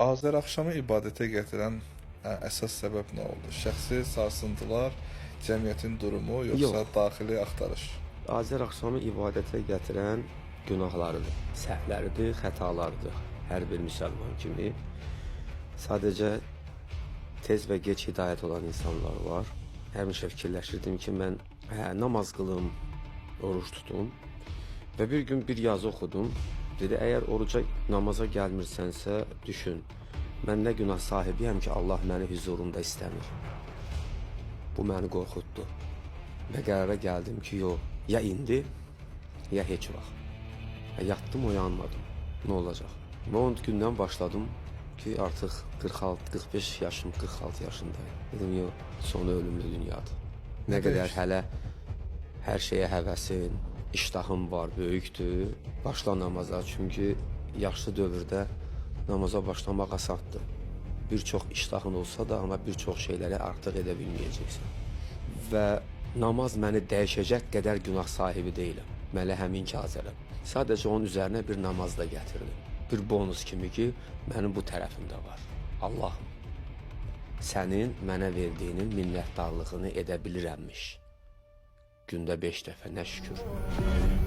Azər axşamı ibadətə gətirən əsas səbəb nə oldu? Şəxsi sarsıntılar, cəmiyyətin durumu, yoxsa Yox. daxili axtarış? Azər axşamı ibadətə gətirən günahlarıdır, səhvləridir, xətalarıdır. Hər bir müsəlman kimi sadəcə tez və gec hidayət olan insanlar var. Həmişə fikirləşirdim ki, mən namaz qılım, oruç tutum və bir gün bir yazı oxudum. Dedi, əgər oruca, namaza gəlmirsənsə, düşün, mən nə günah sahibiyəm ki, Allah məni huzurunda istəmir. Bu məni qorxutdu. Və qərara gəldim ki, yox, ya indi, ya heç vaxt. Yatdım, oyanmadım. Nə olacaq? Və o gündən başladım ki, artıq 45 yaşım, 46 yaşındayım. Dedim, yox, sonu ölümlü dünyadır. Nə qədər hələ hər şeyə həvəsin, iştahım var, böyükdür. Başla namaza, çünki yaşlı dövrdə namaza başlamaq asaddır. Bir çox iştahın olsa da, amma bir çox şeyləri artıq edə bilməyəcəksən. Və namaz məni dəyişəcək qədər günah sahibi deyiləm. Mən həmin ki Azərəm. Sadəcə onun üzərinə bir namaz da gətirdim. Bir bonus kimi ki, mənim bu tərəfimdə var. Allahım, sənin mənə verdiyinin minnətdarlığını edə bilirəmmiş. Gündə 5 dəfə, nə şükür.